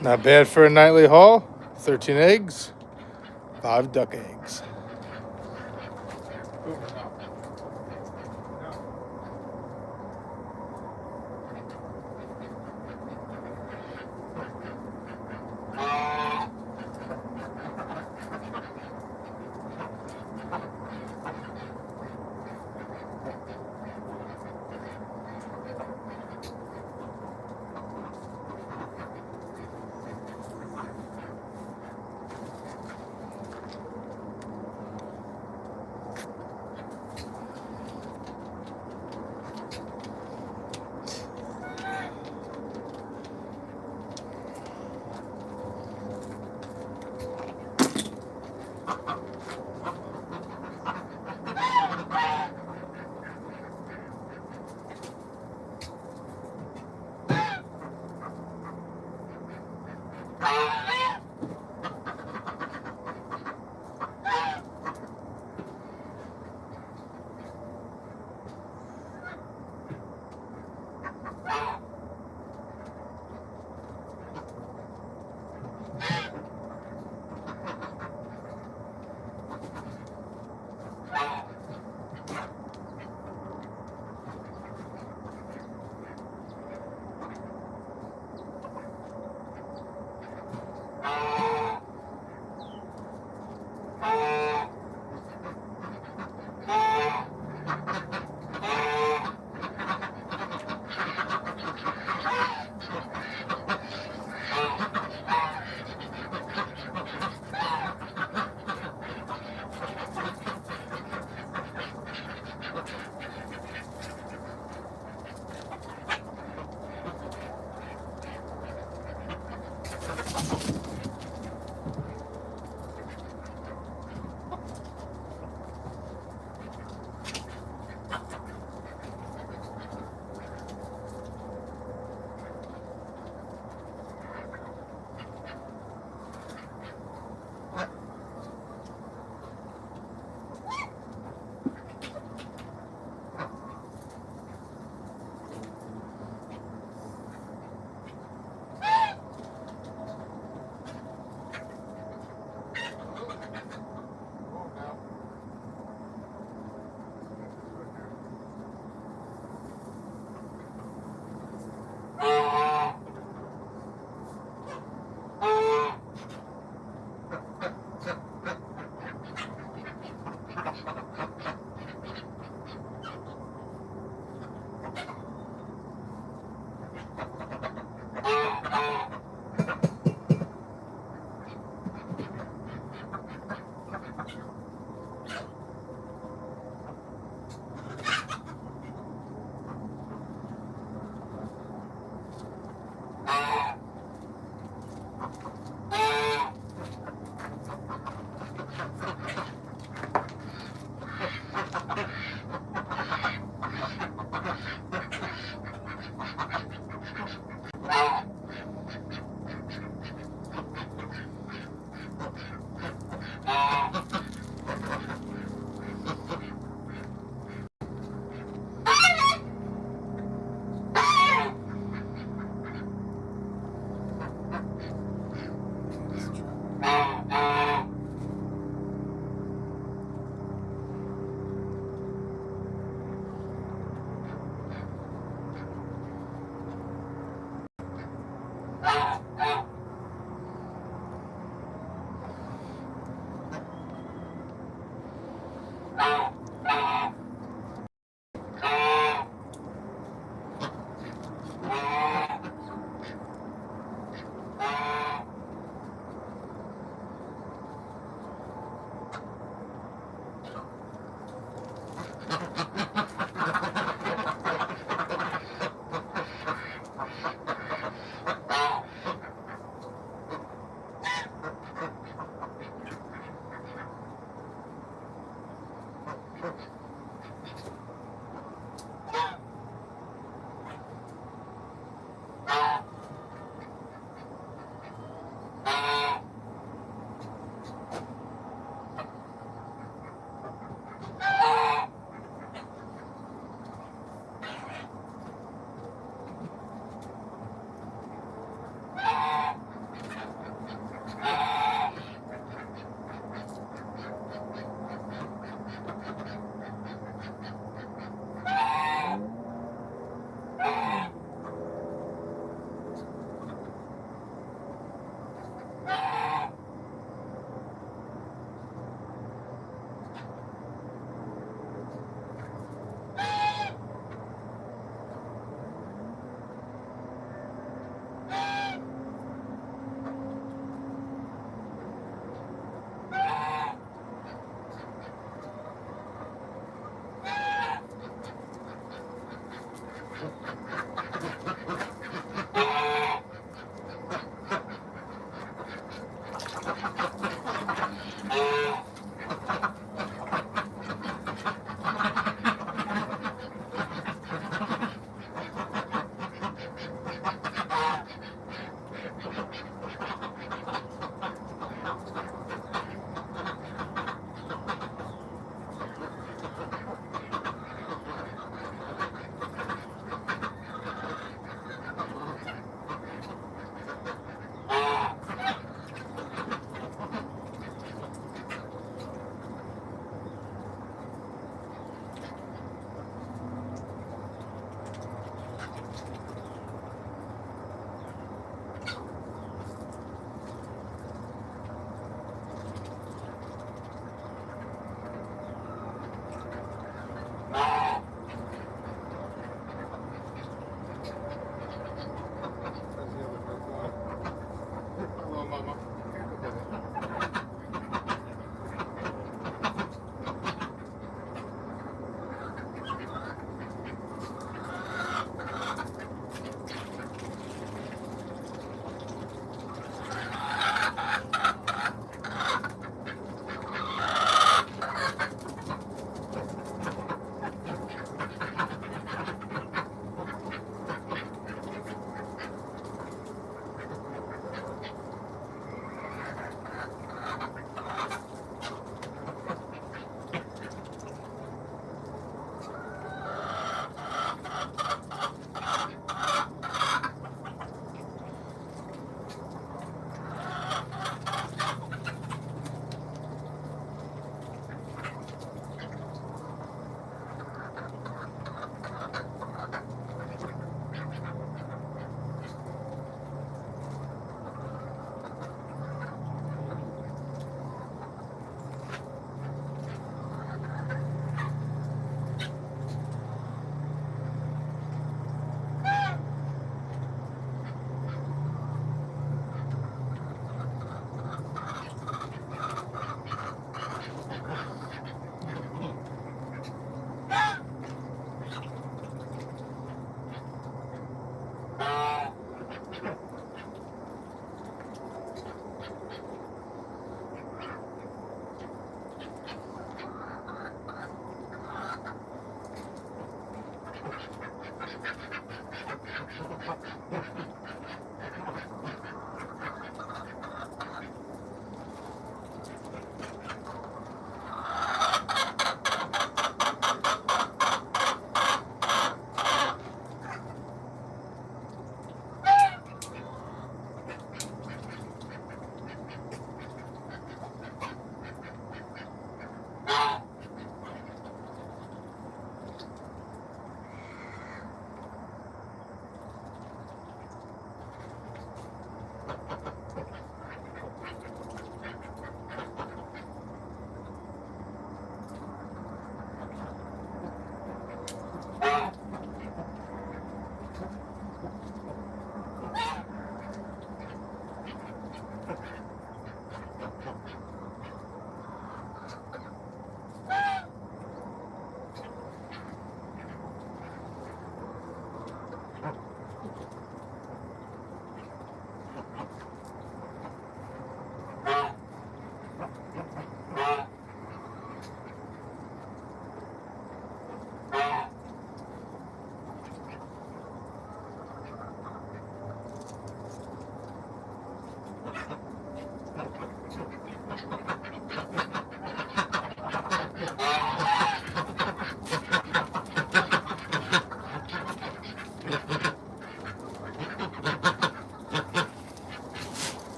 Not bad for a nightly haul. 13 eggs, 5 duck eggs.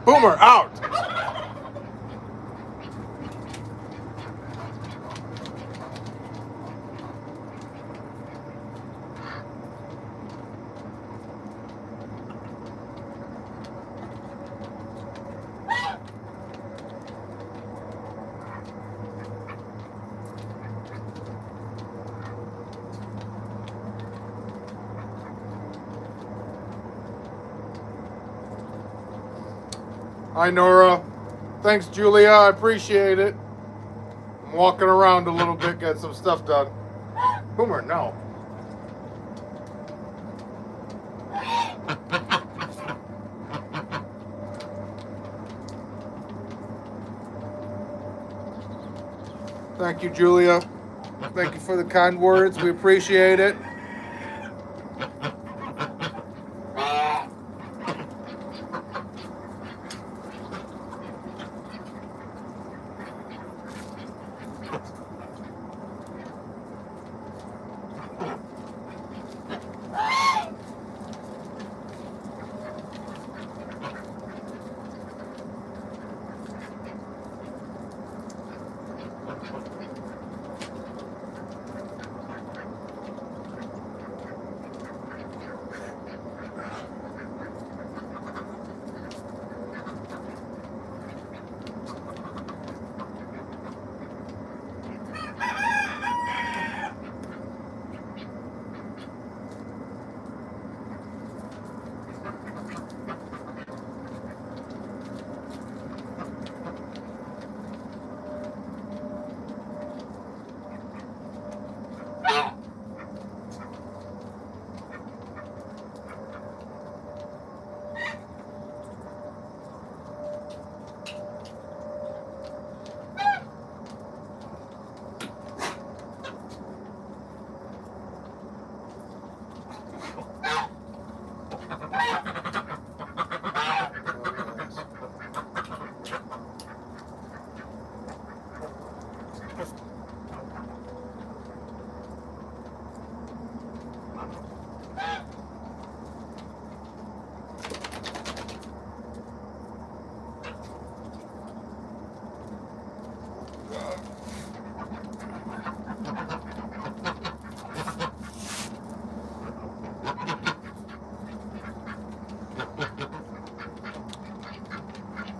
Boomer, out! Hi, Nora. Thanks, Julia. I appreciate it. I'm walking around a little bit, get some stuff done. Boomer, no. Thank you, Julia. Thank you for the kind words. We appreciate it.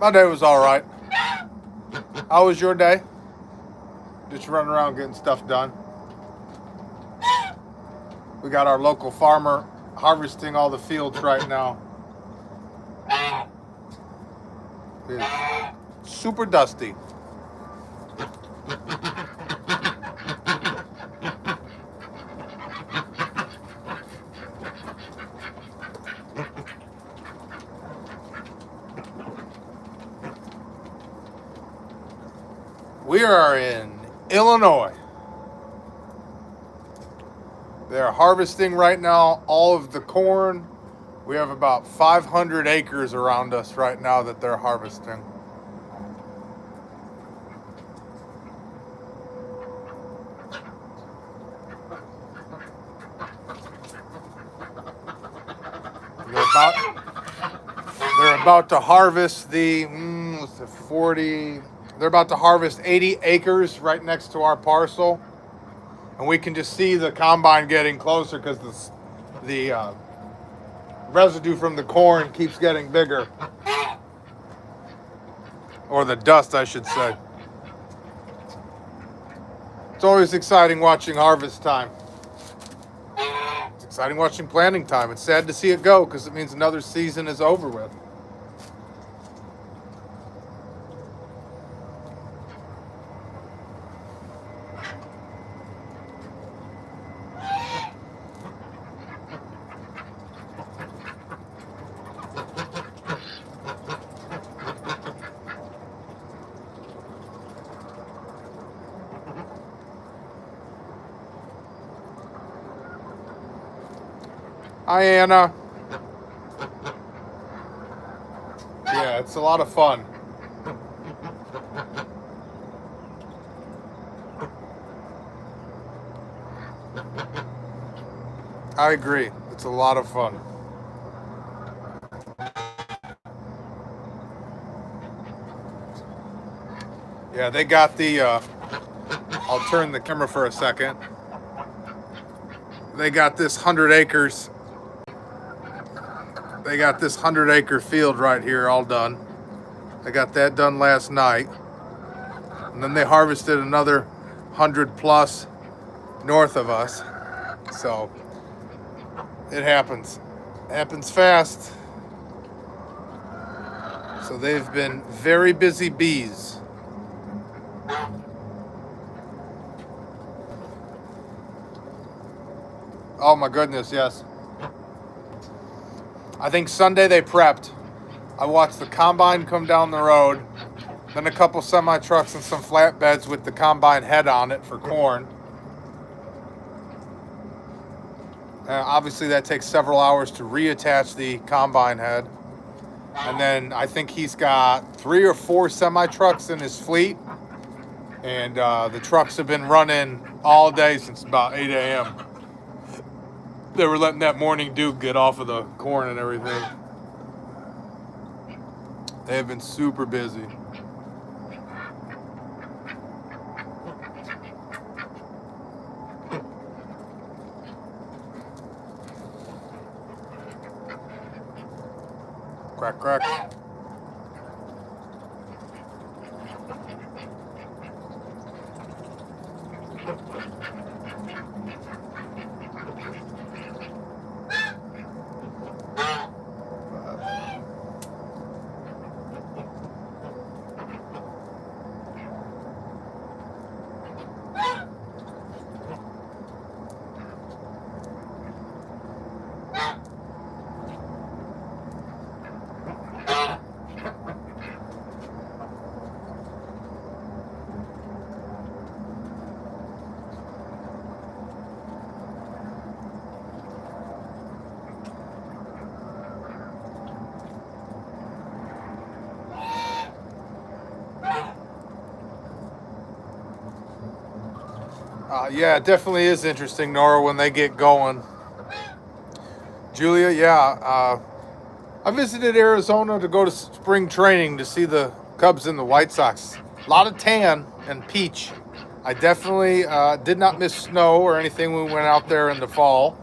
My day was all right. How was your day? Just running around getting stuff done. We got our local farmer harvesting all the fields right now. It's super dusty. We are in Illinois. They're harvesting right now all of the corn. We have about 500 acres around us right now that they're harvesting. They're about to harvest the 40. They're about to harvest 80 acres right next to our parcel, and we can just see the combine getting closer because the residue from the corn keeps getting bigger, or the dust, I should say. It's always exciting watching harvest time. It's exciting watching planting time. It's sad to see it go because it means another season is over with. Hi, Anna. Yeah, it's a lot of fun. I agree. It's a lot of fun. Yeah, they got the, I'll turn the camera for a second. They got this 100 acres. They got this 100-acre field right here all done. They got that done last night. And then they harvested another 100 plus north of us. So it happens. It happens fast. So they've been very busy bees. Oh my goodness, yes. I think Sunday they prepped. I watched the combine come down the road, then a couple semi trucks and some flatbeds with the combine head on it for corn. Obviously that takes several hours to reattach the combine head. And then I think he's got 3 or 4 semi trucks in his fleet. And the trucks have been running all day since about 8 a.m. They were letting that morning dew get off of the corn and everything. They have been super busy. Crack, crack. Yeah, it definitely is interesting, Nora, when they get going. Julia, yeah. I visited Arizona to go to spring training to see the Cubs and the White Sox. A lot of tan and peach. I definitely did not miss snow or anything when we went out there in the fall.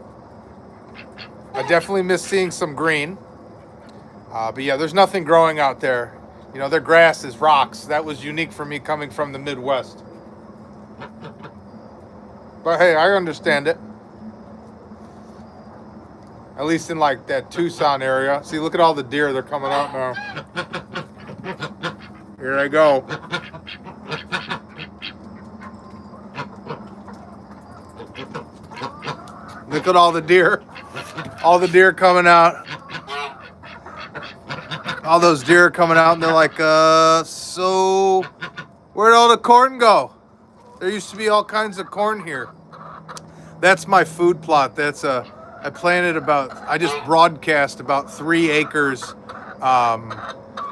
I definitely missed seeing some green. But yeah, there's nothing growing out there. You know, their grass is rocks. That was unique for me coming from the Midwest. But hey, I understand it. At least in like that Tucson area. See, look at all the deer. They're coming out now. Here they go. Look at all the deer. All the deer coming out. All those deer coming out and they're like, so where'd all the corn go? There used to be all kinds of corn here. That's my food plot. I planted I just broadcast about 3 acres,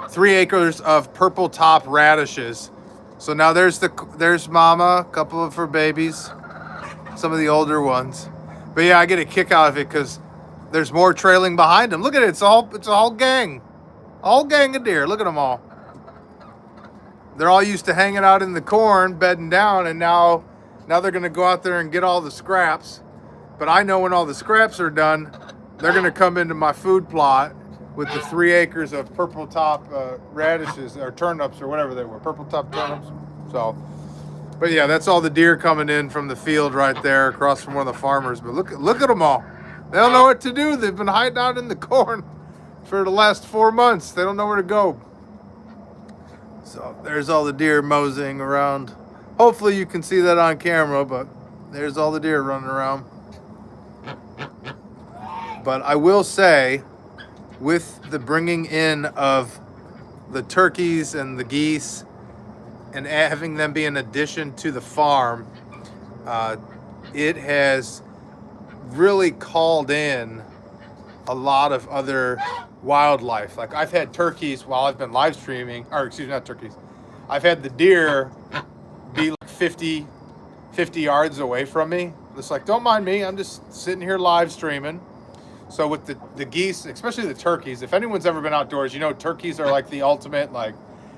3 acres of purple top radishes. So now there's Mama, a couple of her babies, some of the older ones. But yeah, I get a kick out of it because there's more trailing behind them. Look at it, it's a whole gang. A whole gang of deer. Look at them all. They're all used to hanging out in the corn, bedding down, and now they're going to go out there and get all the scraps. But I know when all the scraps are done, they're going to come into my food plot with the 3 acres of purple top radishes or turnips or whatever they were, purple top turnips. So, but yeah, that's all the deer coming in from the field right there across from one of the farmers. But look at them all. They don't know what to do. They've been hiding out in the corn for the last 4 months. They don't know where to go. So there's all the deer moseying around. Hopefully you can see that on camera, but there's all the deer running around. But I will say, with the bringing in of the turkeys and the geese and having them be an addition to the farm, it has really called in a lot of other wildlife. Like I've had turkeys while I've been live streaming, or excuse me, not turkeys. I've had the deer be like 50 yards away from me. It's like, don't mind me, I'm just sitting here live streaming. So with the geese, especially the turkeys, if anyone's ever been outdoors, you know turkeys are like the ultimate, like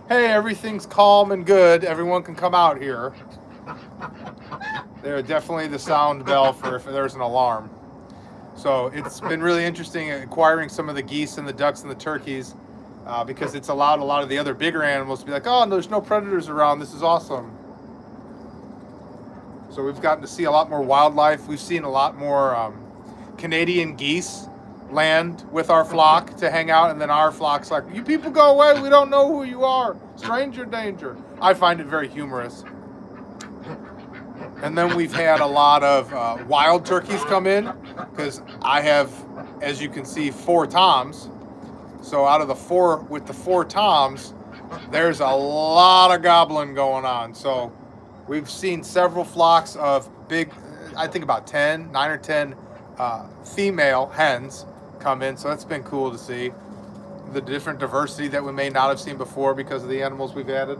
hey, everything's calm and good, everyone can come out here. They're definitely the sound bell for if there's an alarm. So it's been really interesting acquiring some of the geese and the ducks and the turkeys because it's allowed a lot of the other bigger animals to be like, oh, there's no predators around. This is awesome. So we've gotten to see a lot more wildlife. We've seen a lot more Canadian geese land with our flock to hang out, and then our flock's like, you people go away. We don't know who you are. Stranger danger. I find it very humorous. And then we've had a lot of wild turkeys come in because I have, as you can see, 4 toms. So out of the 4, with the 4 toms, there's a lot of gobbling going on. So we've seen several flocks of big, I think about 9 or 10 female hens come in. So that's been cool to see the different diversity that we may not have seen before because of the animals we've added.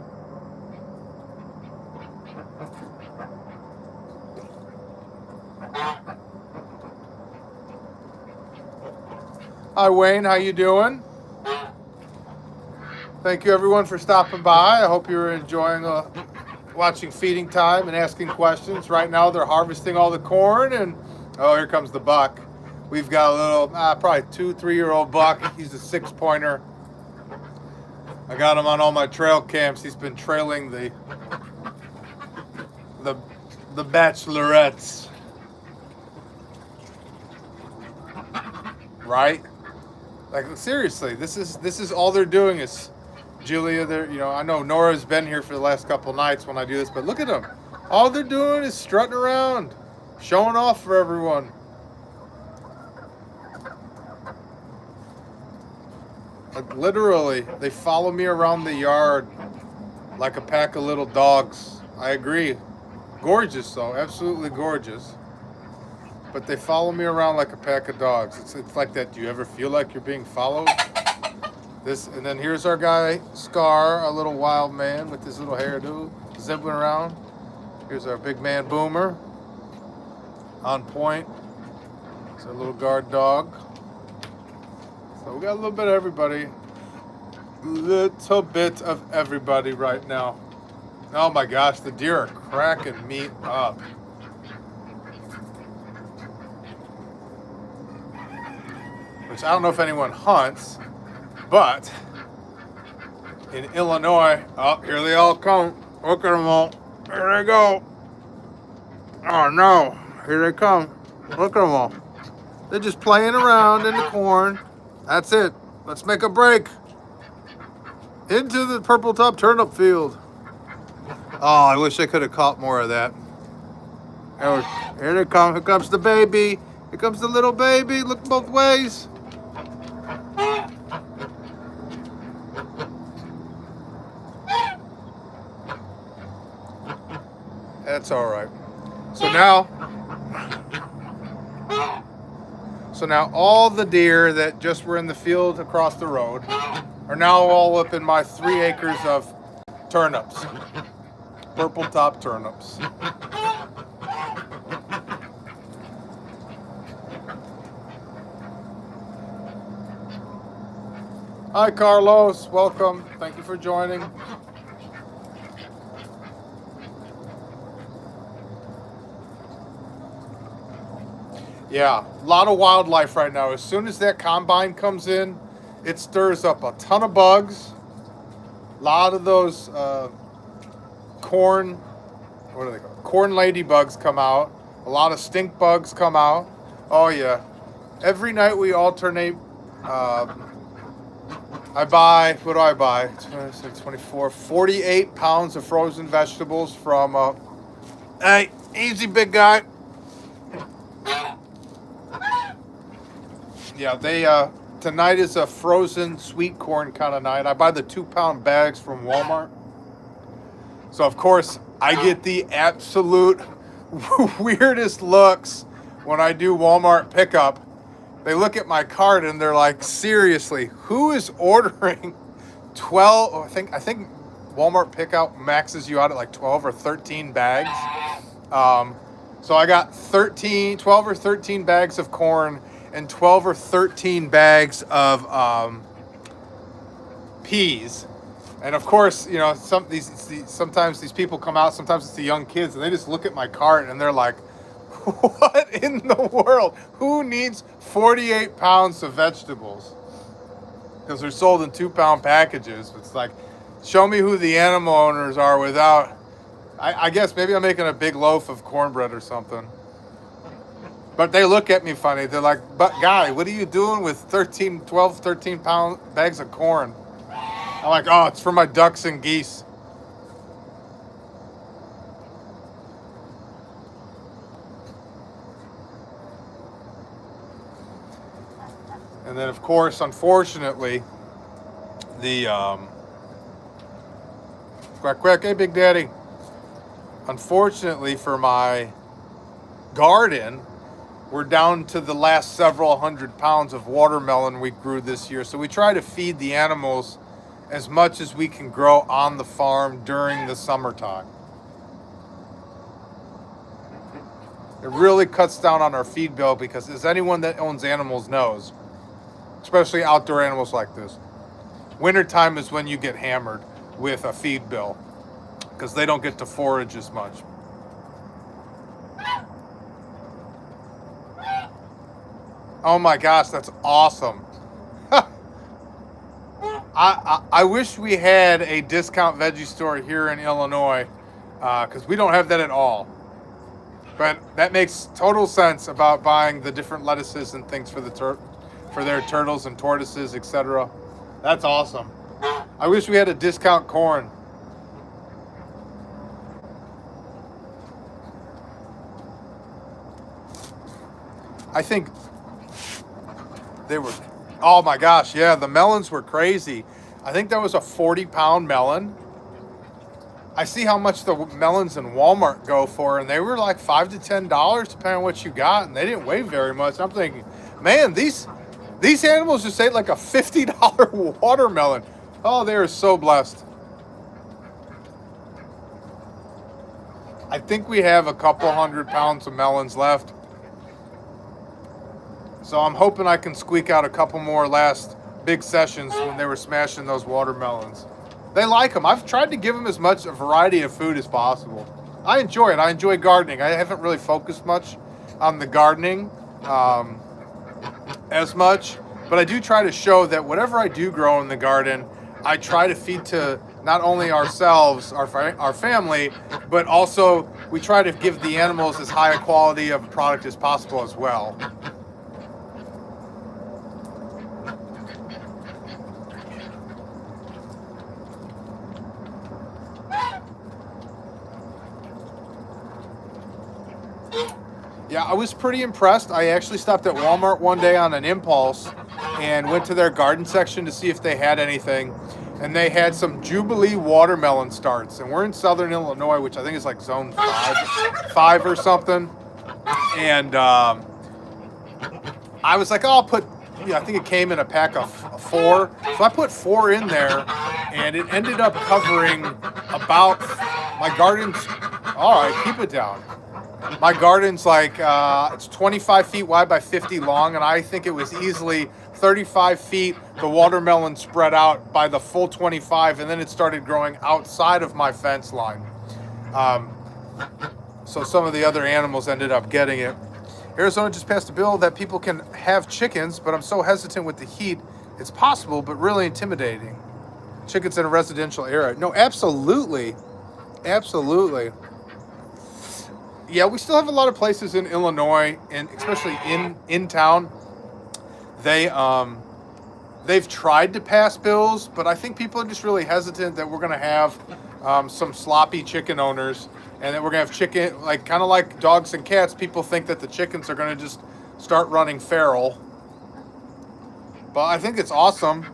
Hi Wayne, how you doing? Thank you everyone for stopping by. I hope you're enjoying watching Feeding Time and asking questions. Right now they're harvesting all the corn and oh, here comes the buck. We've got a little, probably 2-3-year-old buck. He's a 6-pointer. I got him on all my trail cams. He's been trailing the bachelorettes. Right? Like seriously, this is all they're doing is Julia. They're I know Nora's been here for the last couple nights when I do this, but look at them. All they're doing is strutting around, showing off for everyone. Like literally, they follow me around the yard like a pack of little dogs. I agree. Gorgeous though, absolutely gorgeous. But they follow me around like a pack of dogs. It's like that. Do you ever feel like you're being followed? And then here's our guy Scar, a little wild man with his little hairdo, zipping around. Here's our big man Boomer, on point. It's our little guard dog. So we got a little bit of everybody. Little bit of everybody right now. Oh my gosh, the deer are cracking me up. Which I don't know if anyone hunts, but in Illinois, oh, here they all come. Look at them all. Here they go. Oh no, here they come. Look at them all. They're just playing around in the corn. That's it. Let's make a break. Into the purple top turnip field. Oh, I wish I could have caught more of that. Here they come. Here comes the baby. Here comes the little baby. Look both ways. That's all right. So now all the deer that just were in the field across the road are now all up in my 3 acres of turnips. Purple top turnips. Hi Carlos, welcome. Thank you for joining. Yeah, a lot of wildlife right now. As soon as that combine comes in, it stirs up a ton of bugs. A lot of those corn ladybugs come out. A lot of stink bugs come out. Oh yeah. Every night we alternate. I buy, what do I buy? 26, 24, 48 pounds of frozen vegetables from, hey, easy big guy. Yeah, tonight is a frozen sweet corn kind of night. I buy the 2-pound bags from Walmart. So, of course, I get the absolute weirdest looks when I do Walmart pickup. They look at my cart and they're like, seriously, who is ordering 12? I think Walmart pickup maxes you out at like 12 or 13 bags. So I got 12 or 13 bags of corn and 12 or 13 bags of peas. And of course, you know, sometimes these people come out. Sometimes it's the young kids, and they just look at my cart and they're like, "What in the world? Who needs 48 pounds of vegetables?" Because they're sold in 2-pound packages. It's like, show me who the animal owners are without. I guess maybe I'm making a big loaf of cornbread or something. But they look at me funny. They're like, "But guy, what are you doing with 13-pound bags of corn?" I'm like, "Oh, it's for my ducks and geese." And then, of course, unfortunately, the quack quack, hey Big Daddy. Unfortunately for my garden, we're down to the last several hundred pounds of watermelon we grew this year. So we try to feed the animals as much as we can grow on the farm during the summertime. It really cuts down on our feed bill because, as anyone that owns animals knows, especially outdoor animals like this, wintertime is when you get hammered with a feed bill because they don't get to forage as much. Oh my gosh, that's awesome. I wish we had a discount veggie store here in Illinois because we don't have that at all. But that makes total sense about buying the different lettuces and things for for their turtles and tortoises, etc. That's awesome. I wish we had a discount corn. I think they were, oh my gosh, yeah, the melons were crazy. I think that was a 40-pound melon. I see how much the melons in Walmart go for, and they were like $5 to $10 depending on what you got, and they didn't weigh very much. I'm thinking, man, these animals just ate like a $50 watermelon. Oh, they are so blessed. I think we have a couple 100 pounds of melons left. So I'm hoping I can squeak out a couple more last big sessions when they were smashing those watermelons. They like them. I've tried to give them as much a variety of food as possible. I enjoy it. I enjoy gardening. I haven't really focused much on the gardening as much, but I do try to show that whatever I do grow in the garden, I try to feed to not only ourselves, our family, but also we try to give the animals as high a quality of a product as possible as well. Yeah, I was pretty impressed. I actually stopped at Walmart one day on an impulse and went to their garden section to see if they had anything. And they had some Jubilee watermelon starts. And we're in southern Illinois, which I think is like zone 5 or something. And I was like, oh, I'll put, I think it came in a pack of 4. So I put 4 in there, and it ended up covering about my garden's, all right, keep it down. My garden's like, it's 25 feet wide by 50 long, and I think it was easily 35 feet, the watermelon spread out by the full 25, and then it started growing outside of my fence line. So some of the other animals ended up getting it. Arizona just passed a bill that people can have chickens, but I'm so hesitant with the heat. It's possible, but really intimidating. Chickens in a residential area. No, absolutely. Absolutely. Yeah, we still have a lot of places in Illinois, and especially in town. They've tried to pass bills, but I think people are just really hesitant that we're going to have some sloppy chicken owners, and that we're going to have chicken, like kind of like dogs and cats. People think that the chickens are going to just start running feral. But I think it's awesome.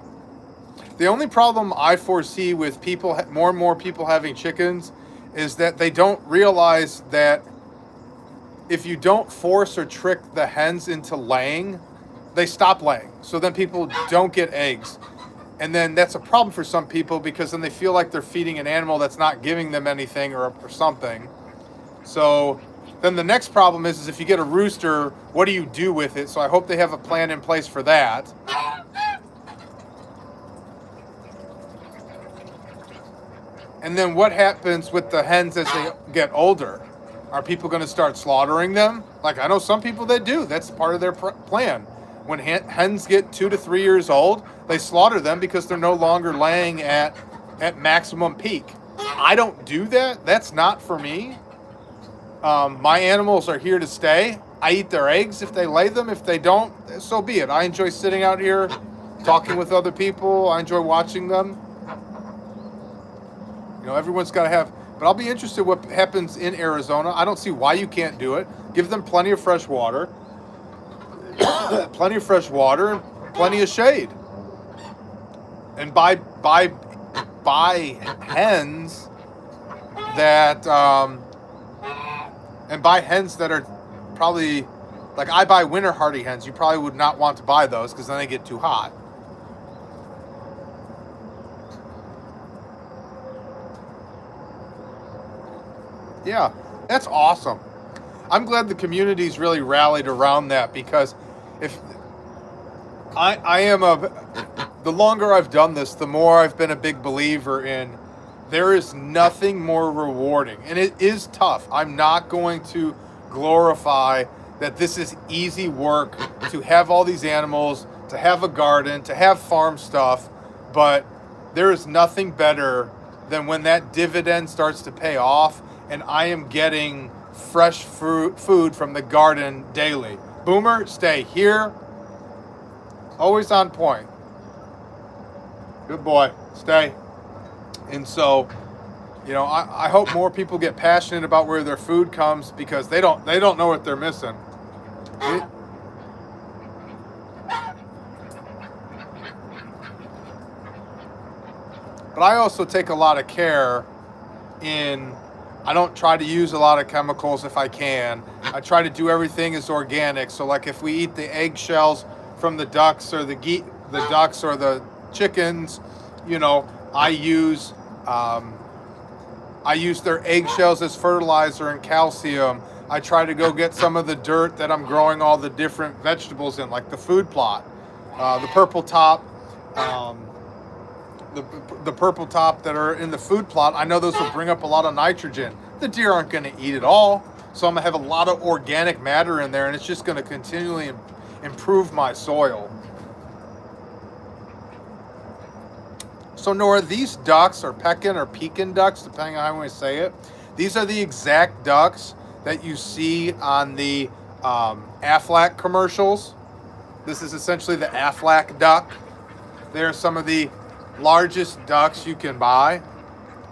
The only problem I foresee with people, more and more people having chickens, is that they don't realize that if you don't force or trick the hens into laying, they stop laying. So then people don't get eggs. And then that's a problem for some people because then they feel like they're feeding an animal that's not giving them anything or something. So then the next problem is if you get a rooster, what do you do with it? So I hope they have a plan in place for that. And then what happens with the hens as they get older? Are people going to start slaughtering them? Like I know some people that do. That's part of their plan. When hens get 2 to 3 years old, they slaughter them because they're no longer laying at maximum peak. I don't do that. That's not for me. My animals are here to stay. I eat their eggs if they lay them. If they don't, so be it. I enjoy sitting out here talking with other people. I enjoy watching them. You know, everyone's got to have, but I'll be interested what happens in Arizona. I don't see why you can't do it. Give them plenty of fresh water, plenty of fresh water, and plenty of shade. And buy hens that, and buy hens that are probably, like I buy winter hardy hens. You probably would not want to buy those because then they get too hot. Yeah, that's awesome. I'm glad the community's really rallied around that because if I am the longer I've done this, the more I've been a big believer in there is nothing more rewarding. And it is tough. I'm not going to glorify that this is easy work to have all these animals, to have a garden, to have farm stuff, but there is nothing better than when that dividend starts to pay off and I am getting fresh food from the garden daily. Boomer, stay here. Always on point. Good boy. Stay. And so, you know, I hope more people get passionate about where their food comes because they don't know what they're missing. But I also take a lot of care in, I don't try to use a lot of chemicals if I can. I try to do everything as organic. So like if we eat the eggshells from the ducks or the ducks or the chickens, you know, I use their eggshells as fertilizer and calcium. I try to go get some of the dirt that I'm growing all the different vegetables in, like the food plot, the purple top, the purple top that are in the food plot. I know those will bring up a lot of nitrogen. The deer aren't going to eat it all, so I'm going to have a lot of organic matter in there, and it's just going to continually improve my soil. So Nora, these ducks are Pekin or Pekin ducks, depending on how we say it. These are the exact ducks that you see on the Aflac commercials. This is essentially the Aflac duck. They're some of the largest ducks you can buy.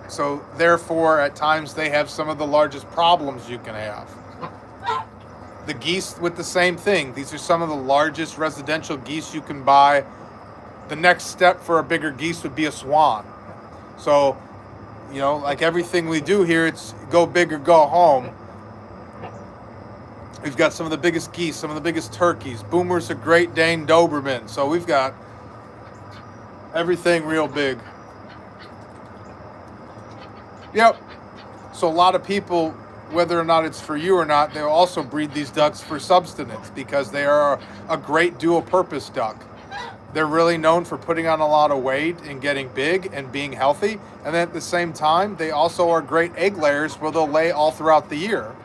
So therefore, at times they have some of the largest problems you can have. The geese with the same thing. These are some of the largest residential geese you can buy. The next step for a bigger geese would be a swan. So, you know, like everything we do here, it's go big or go home. We've got some of the biggest geese, some of the biggest turkeys. Boomer's a Great Dane Doberman. So we've got everything real big. Yep. So a lot of people, whether or not it's for you or not, they'll also breed these ducks for subsistence because they are a great dual purpose duck. They're really known for putting on a lot of weight and getting big and being healthy. And then at the same time, they also are great egg layers where they'll lay all throughout the year.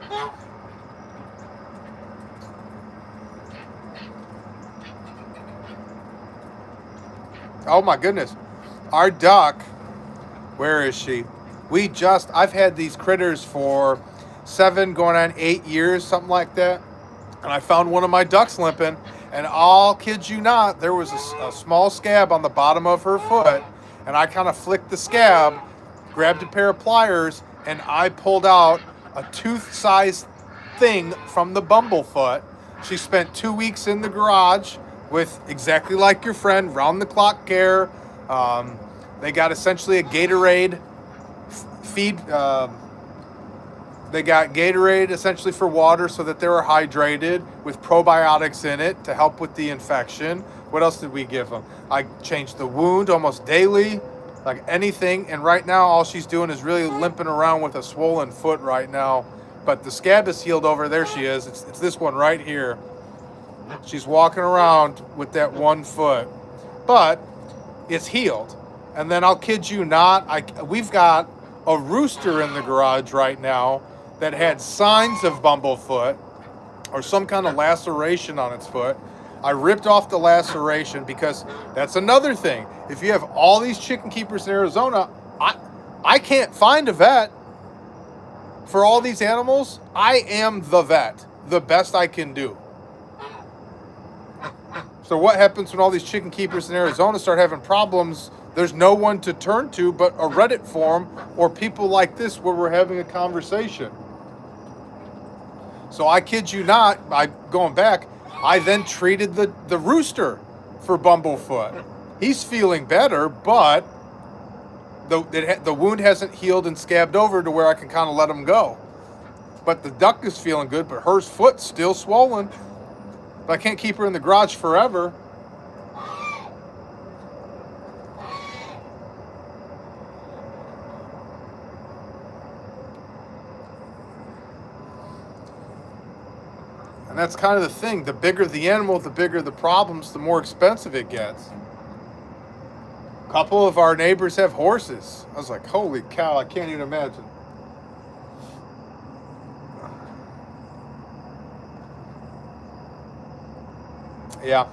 Oh my goodness. Our duck, where is she? I've had these critters for 7 going on 8 years, something like that. And I found one of my ducks limping. And I'll kid you not, there was a small scab on the bottom of her foot, and I kind of flicked the scab, grabbed a pair of pliers, and I pulled out a tooth-sized thing from the bumblefoot. She spent 2 weeks in the garage with, exactly like your friend, round-the-clock care. They got essentially a Gatorade feed. They got Gatorade essentially for water so that they were hydrated with probiotics in it to help with the infection. What else did we give them? I changed the wound almost daily, like anything. And right now, all she's doing is really limping around with a swollen foot right now. But the scab is healed over. There she is. It's this one right here. She's walking around with that one foot. But it's healed. And then I'll kid you not, we've got a rooster in the garage right now that had signs of bumblefoot or some kind of laceration on its foot. I ripped off the laceration because that's another thing. If you have all these chicken keepers in Arizona, I can't find a vet for all these animals. I am the vet, the best I can do. So what happens when all these chicken keepers in Arizona start having problems? There's no one to turn to but a Reddit forum or people like this where we're having a conversation. So I kid you not, going back, I then treated the rooster for bumblefoot. He's feeling better, but the wound hasn't healed and scabbed over to where I can kind of let him go. But the duck is feeling good, but her foot's still swollen. But I can't keep her in the garage forever. And that's kind of the thing. The bigger the animal, the bigger the problems, the more expensive it gets. A couple of our neighbors have horses. I was like, holy cow, I can't even imagine. Yeah,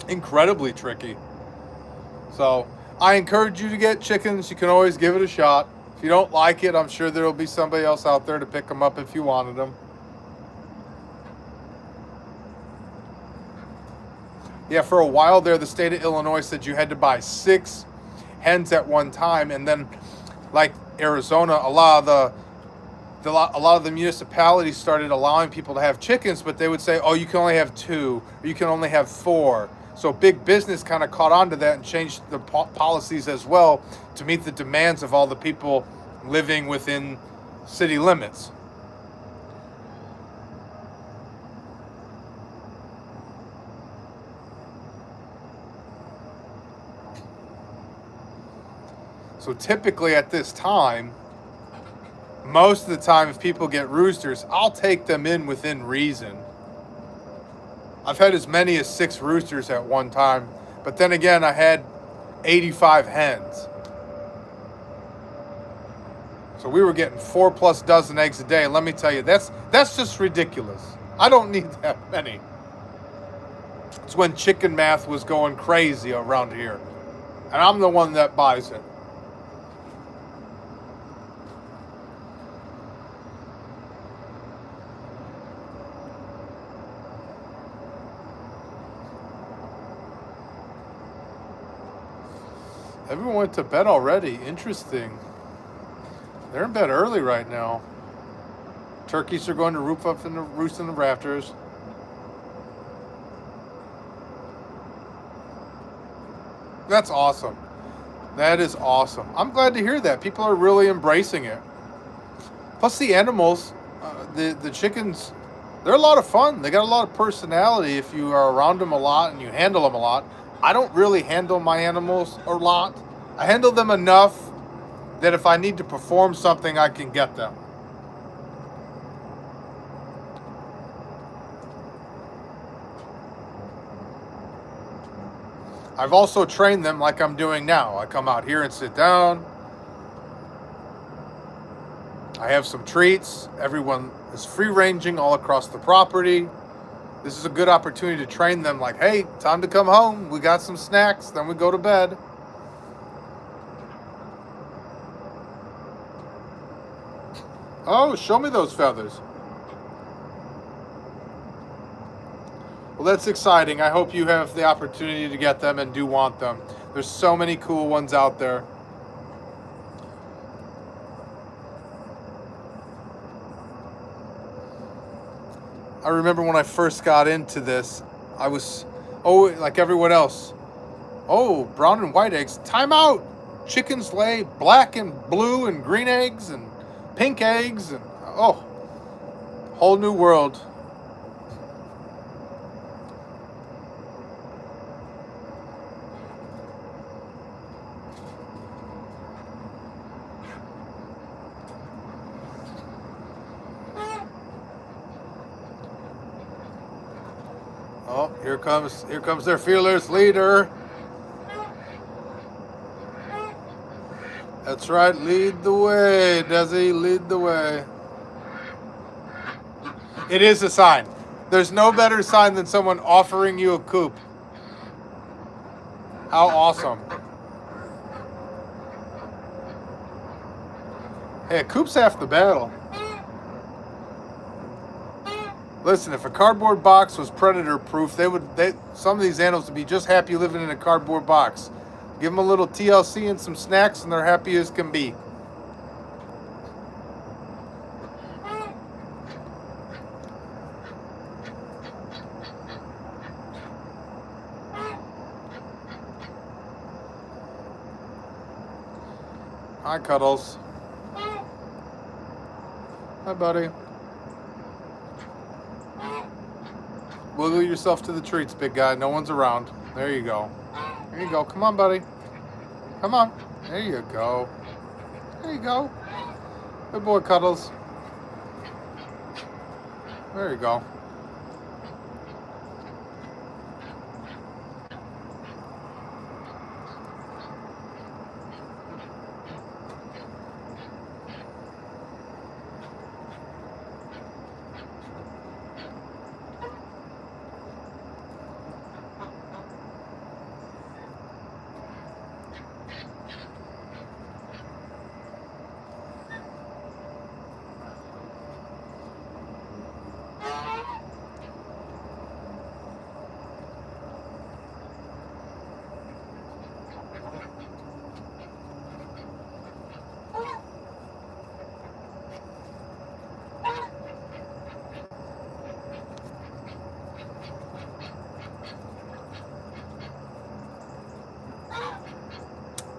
incredibly tricky. So I encourage you to get chickens. You can always give it a shot. If you don't like it, I'm sure there'll be somebody else out there to pick them up if you wanted them. Yeah, for a while there, the state of Illinois said you had to buy 6 hens at one time, and then, like Arizona, a lot of the municipalities started allowing people to have chickens, but they would say, "Oh, you can only have 2, or you can only have 4." So big business kind of caught on to that and changed the policies as well to meet the demands of all the people living within city limits. So typically at this time, most of the time, if people get roosters, I'll take them in within reason. I've had as many as 6 roosters at one time, but then again, I had 85 hens. So we were getting 4+ dozen eggs a day, and let me tell you, that's just ridiculous. I don't need that many. It's when chicken math was going crazy around here, and I'm the one that buys it. Everyone went to bed already. Interesting. They're in bed early right now. Turkeys are going to roost in the rafters. That's awesome. That is awesome. I'm glad to hear that. People are really embracing it. Plus the animals, the chickens, they're a lot of fun. They got a lot of personality if you are around them a lot and you handle them a lot. I don't really handle my animals a lot. I handle them enough that if I need to perform something, I can get them. I've also trained them like I'm doing now. I come out here and sit down. I have some treats. Everyone is free ranging all across the property. This is a good opportunity to train them like, hey, time to come home. We got some snacks, then we go to bed. Oh, show me those feathers. Well, that's exciting. I hope you have the opportunity to get them and do want them. There's so many cool ones out there. I remember when I first got into this, I was, like everyone else. Oh, brown and white eggs. Time out. Chickens lay black and blue and green eggs and pink eggs. And whole new world. Oh, here comes their fearless leader. That's right. Lead the way, Desi. Lead the way. It is a sign. There's no better sign than someone offering you a coop. How awesome. Hey, a coop's half the battle. Listen, if a cardboard box was predator proof, some of these animals would be just happy living in a cardboard box. Give them a little TLC and some snacks and they're happy as can be. Hi, Cuddles. Hi, buddy. Wiggle yourself to the treats, big guy. No one's around. There you go. There you go. Come on, buddy. Come on. There you go. There you go. Good boy, Cuddles. There you go.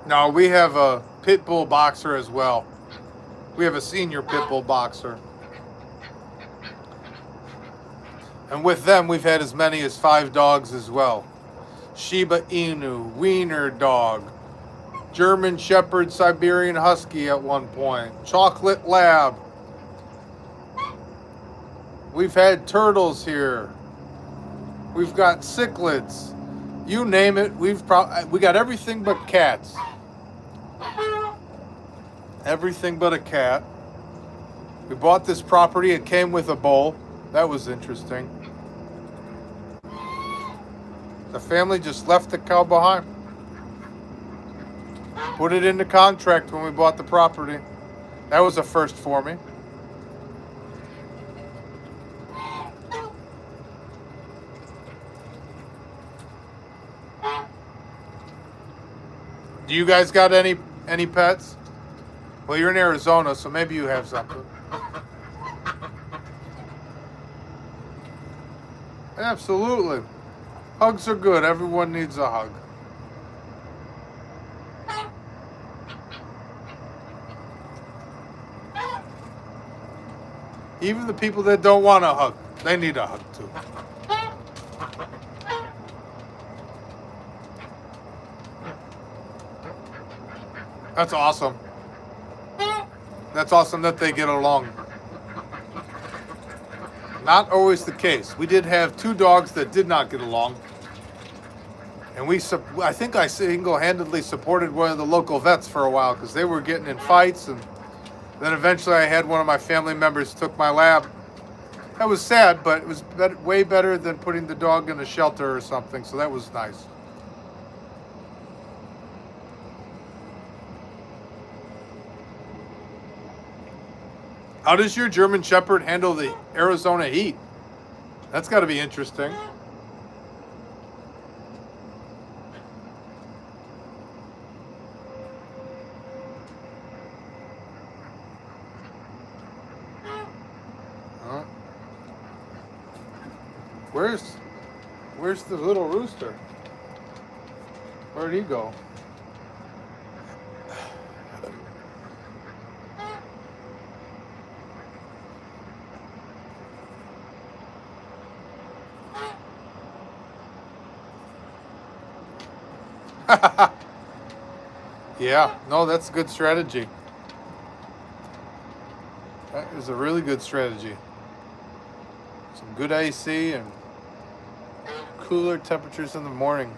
No, we have a pit bull boxer as well. We have a senior pit bull boxer. And with them, we've had as many as 5 dogs as well. Shiba Inu, Wiener Dog, German Shepherd, Siberian Husky at one point, Chocolate Lab. We've had turtles here. We've got cichlids. You name it, we got everything but cats. Everything but a cat. We bought this property. It came with a bull. That was interesting. The family just left the cow behind. Put it into contract when we bought the property. That was a first for me. Do you guys got any pets? Well, you're in Arizona, so maybe you have something. Absolutely. Hugs are good. Everyone needs a hug. Even the people that don't want a hug, they need a hug too. That's awesome. That's awesome that they get along. Not always the case. We did have 2 dogs that did not get along. And I think I single-handedly supported one of the local vets for a while because they were getting in fights. And then eventually I had one of my family members took my lab. That was sad, but it was way better than putting the dog in a shelter or something. So that was nice. How does your German Shepherd handle the Arizona heat? That's got to be interesting. Where's the little rooster? Where'd he go? Yeah, no, that's a good strategy. That is a really good strategy. Some good AC and cooler temperatures in the morning.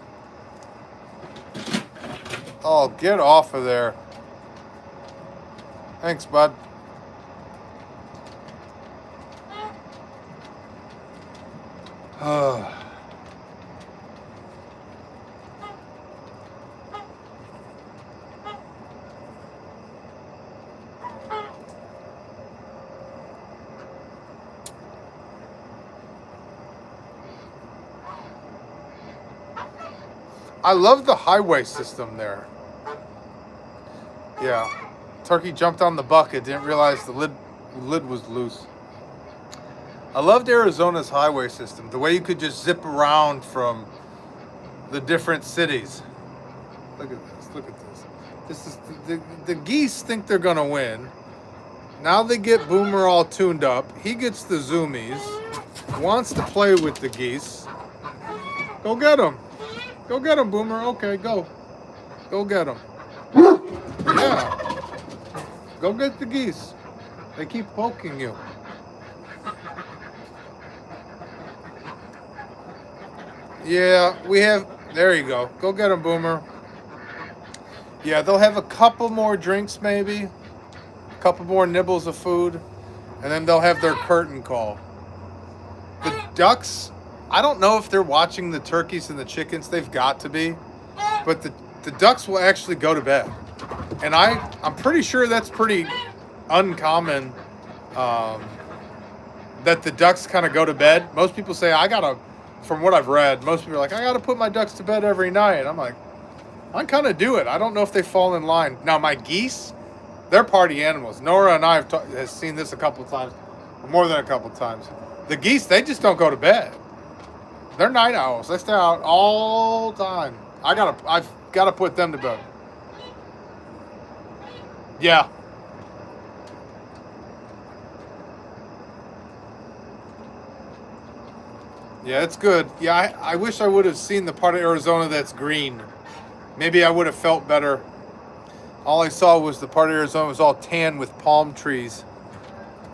Oh, get off of there. Thanks, bud. I love the highway system there. Yeah. Turkey jumped on the bucket, didn't realize the lid was loose. I loved Arizona's highway system. The way you could just zip around from the different cities. Look at this. Look at this. This is the geese think they're gonna win. Now they get Boomer all tuned up. He gets the zoomies. Wants to play with the geese. Go get him. Go get him, Boomer. Okay, go. Go get him. Yeah. Go get the geese. They keep poking you. Yeah, we have. There you go. Go get them, Boomer. Yeah, they'll have a couple more drinks, maybe. A couple more nibbles of food. And then they'll have their curtain call. The ducks, I don't know if they're watching the turkeys and the chickens. They've got to be. But the ducks will actually go to bed. And I'm pretty sure that's pretty uncommon that the ducks kind of go to bed. Most people say, from what I've read, most people are like, I got to put my ducks to bed every night. I'm like, I kind of do it. I don't know if they fall in line. Now, my geese, they're party animals. Nora and I have seen this a couple of times, more than a couple of times. The geese, they just don't go to bed. They're night owls. They stay out all time. I've got to put them to bed. Yeah. Yeah, it's good. Yeah, I wish I would have seen the part of Arizona that's green. Maybe I would have felt better. All I saw was the part of Arizona was all tan with palm trees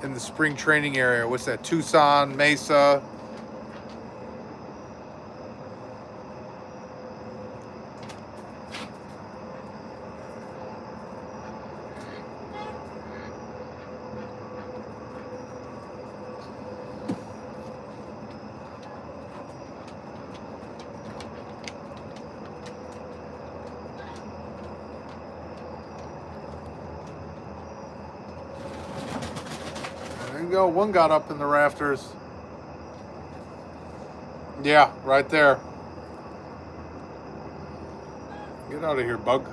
in the spring training area. What's that? Tucson, Mesa. There you go. One got up in the rafters. Yeah, right there. Get out of here, bug.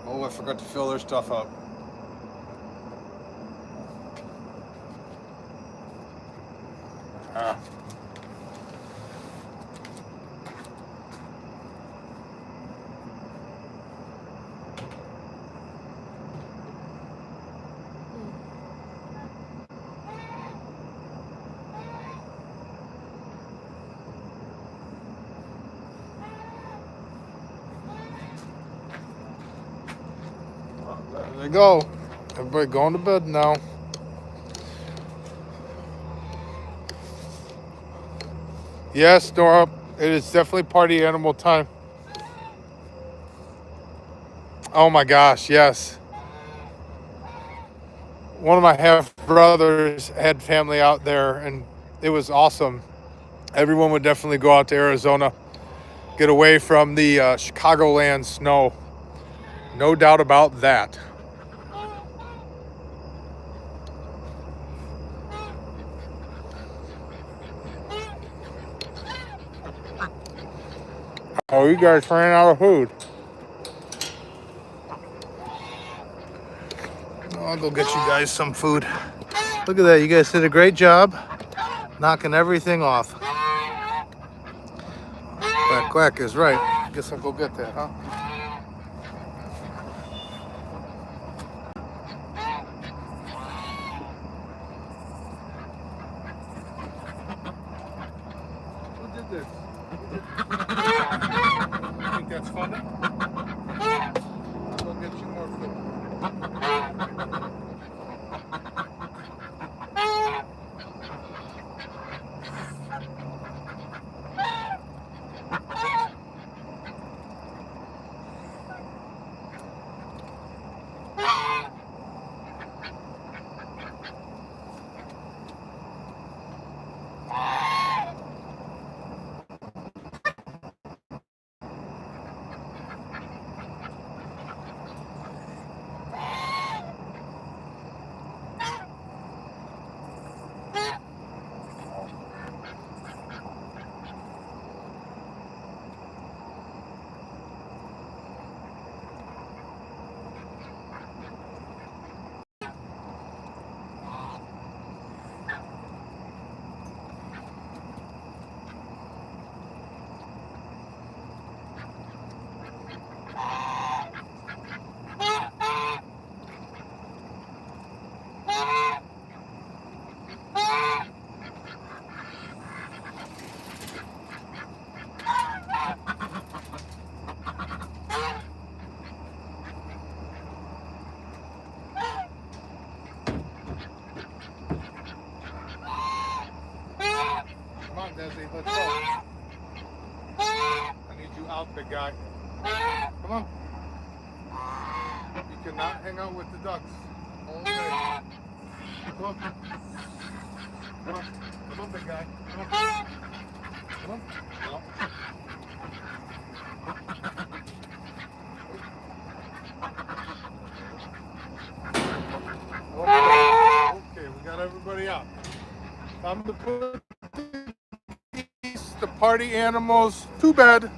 Oh, I forgot to fill their stuff up. Ah. There you go. Everybody going to bed now. Yes, Nora, it is definitely party animal time. Oh my gosh, yes. One of my half brothers had family out there, and it was awesome. Everyone would definitely go out to Arizona, get away from the Chicagoland snow. No doubt about that. Oh, you guys ran out of food. I'll go get you guys some food. Look at that. You guys did a great job knocking everything off. Quack, quack is right. I guess I'll go get that, huh? Who did this? You think that's funny? Desi, let's go. I need you out, big guy. Come on. You cannot hang out with the ducks all day. Come on. Come on. Come on, big guy. Come on. Come on. No. Okay, we got everybody out. Time to put the party animals to bed.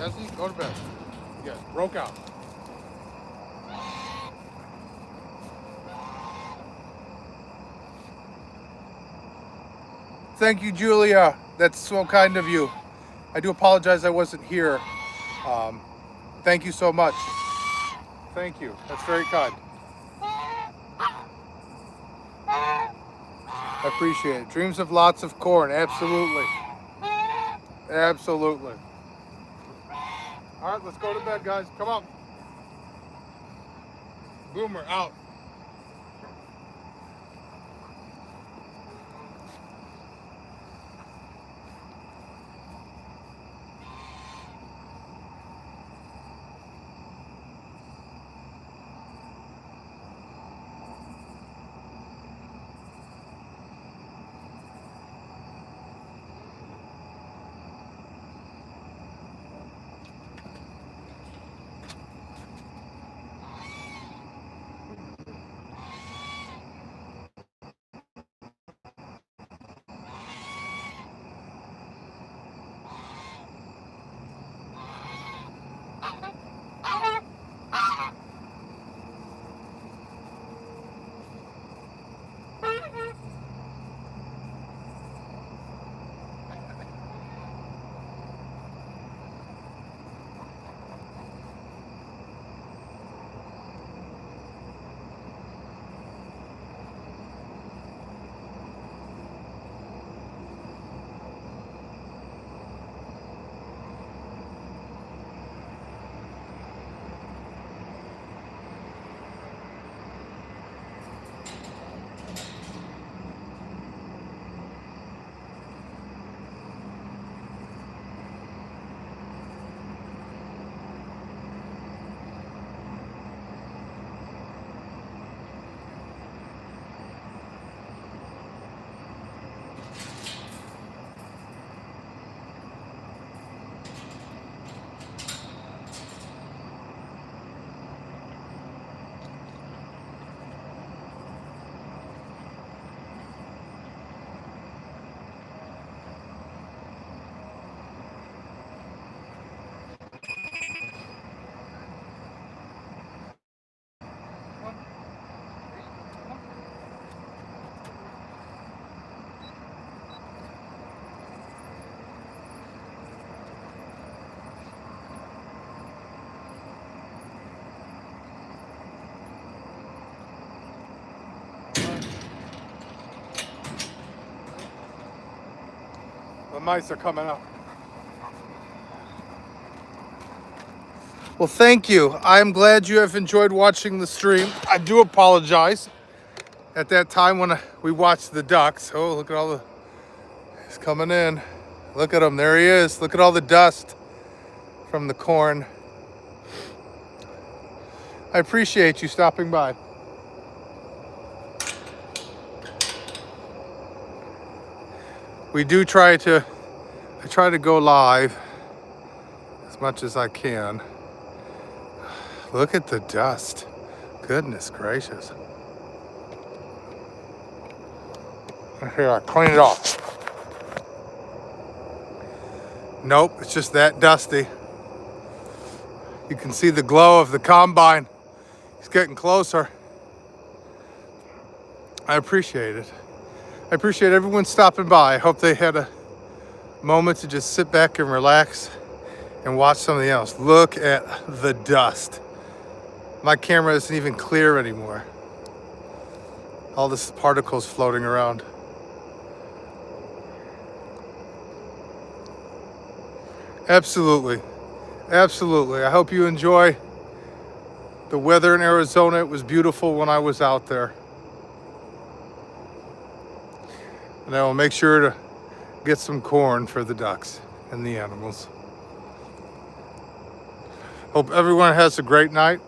Jesse, go to bed. Yes, broke out. Thank you, Julia. That's so kind of you. I do apologize I wasn't here. Um, thank you so much. Thank you. That's very kind. I appreciate it. Dreams of lots of corn. Absolutely. Absolutely. All right, let's go to bed, guys. Come on. Boomer out. The mice are coming up. Well, thank you. I'm glad you have enjoyed watching the stream. I do apologize. At that time when we watched the ducks. Oh, look at all the... He's coming in. Look at him. There he is. Look at all the dust from the corn. I appreciate you stopping by. We do try to... I try to go live as much as I can. Look at the dust. Goodness gracious. Here, I clean it off. Nope, it's just that dusty. You can see the glow of the combine. He's getting closer. I appreciate it. I appreciate everyone stopping by. I hope they had a moment to just sit back and relax and watch something else. Look at the dust. My camera isn't even clear anymore. All this particles floating around. Absolutely. Absolutely. I hope you enjoy the weather in Arizona. It was beautiful when I was out there. And I will make sure to get some corn for the ducks and the animals. Hope everyone has a great night.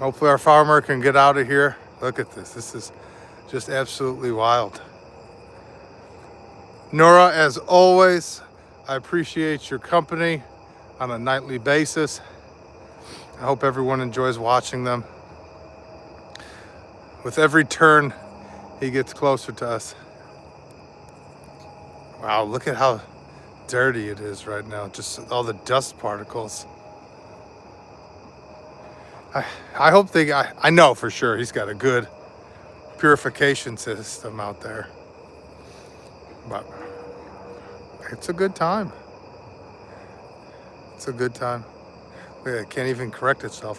Hopefully our farmer can get out of here. Look at this. This is just absolutely wild. Nora, as always, I appreciate your company on a nightly basis. I hope everyone enjoys watching them. With every turn, he gets closer to us. Wow, look at how dirty it is right now. Just all the dust particles. I hope I know for sure he's got a good purification system out there. But it's a good time. It's a good time. It can't even correct itself.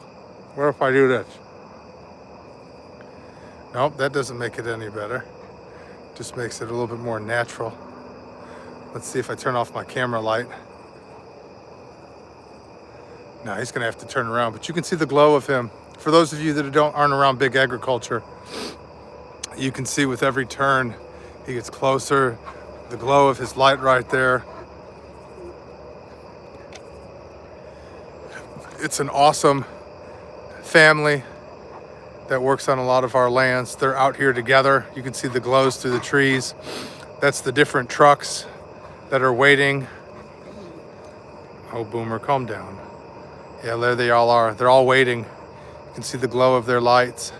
What if I do this? Nope, that doesn't make it any better. Just makes it a little bit more natural. Let's see if I turn off my camera light. No, he's gonna have to turn around, but you can see the glow of him. For those of you that aren't around big agriculture, you can see with every turn he gets closer, the glow of his light right there. It's an awesome family that works on a lot of our lands. They're out here together. You can see the glows through the trees. That's the different trucks that are waiting. Oh, Boomer, calm down. Yeah, there they all are. They're all waiting. You can see the glow of their lights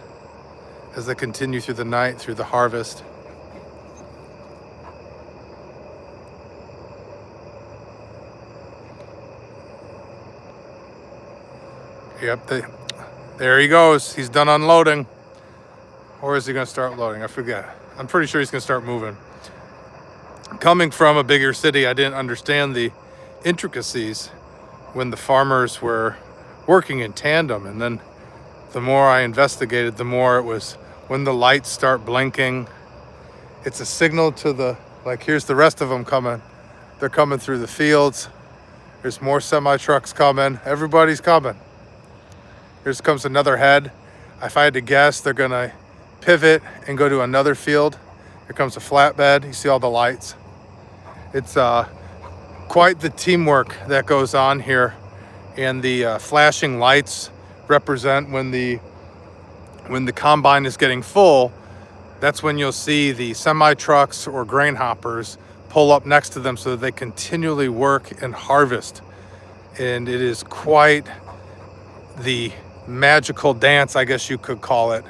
as they continue through the night, through the harvest. Yep, there he goes. He's done unloading. Or is he gonna start loading? I forget. I'm pretty sure he's gonna start moving. Coming from a bigger city, I didn't understand the intricacies when the farmers were working in tandem. And then the more I investigated, the more it was when the lights start blinking, it's a signal to like here's the rest of them coming. They're coming through the fields. There's more semi trucks coming. Everybody's coming. Here comes another head. If I had to guess, they're gonna pivot and go to another field. Here comes a flatbed. You see all the lights. It's quite the teamwork that goes on here. And the flashing lights represent when the combine is getting full. That's when you'll see the semi trucks or grain hoppers pull up next to them so that they continually work and harvest. And it is quite the magical dance, I guess you could call it,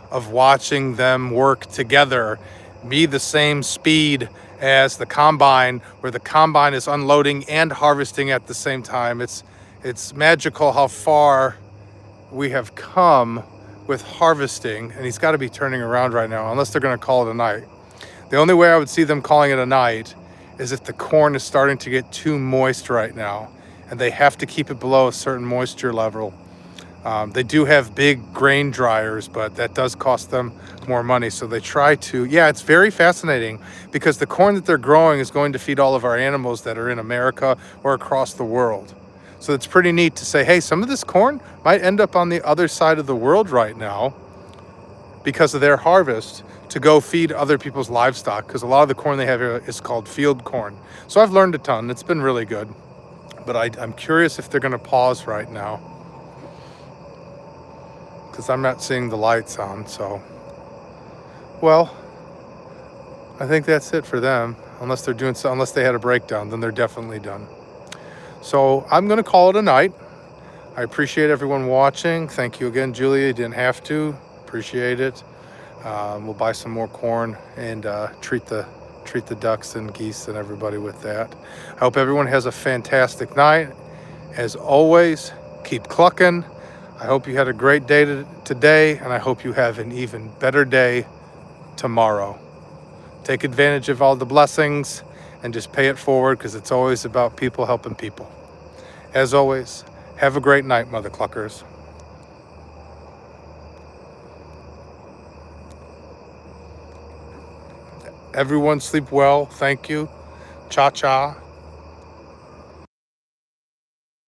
of watching them work together, be the same speed as the combine, where the combine is unloading and harvesting at the same time. It's magical how far we have come with harvesting, and he's got to be turning around right now, unless they're going to call it a night. The only way I would see them calling it a night is if the corn is starting to get too moist right now, and they have to keep it below a certain moisture level. They do have big grain dryers, but that does cost them more money. So they try to, yeah, it's very fascinating because the corn that they're growing is going to feed all of our animals that are in America or across the world. So it's pretty neat to say, hey, some of this corn might end up on the other side of the world right now because of their harvest to go feed other people's livestock, because a lot of the corn they have here is called field corn. So I've learned a ton. It's been really good. But I'm curious if they're going to pause right now, because I'm not seeing the lights on. So, well, I think that's it for them. Unless they're doing so, unless they had a breakdown, then they're definitely done. So I'm going to call it a night. I appreciate everyone watching. Thank you again, Julia. You didn't have to. Appreciate it. We'll buy some more corn and treat the ducks and geese and everybody with that. I hope everyone has a fantastic night. As always, keep clucking. I hope you had a great day today, and I hope you have an even better day tomorrow. Take advantage of all the blessings and just pay it forward, because it's always about people helping people. As always, have a great night, Mother Cluckers. Everyone sleep well. Thank you. Cha-cha.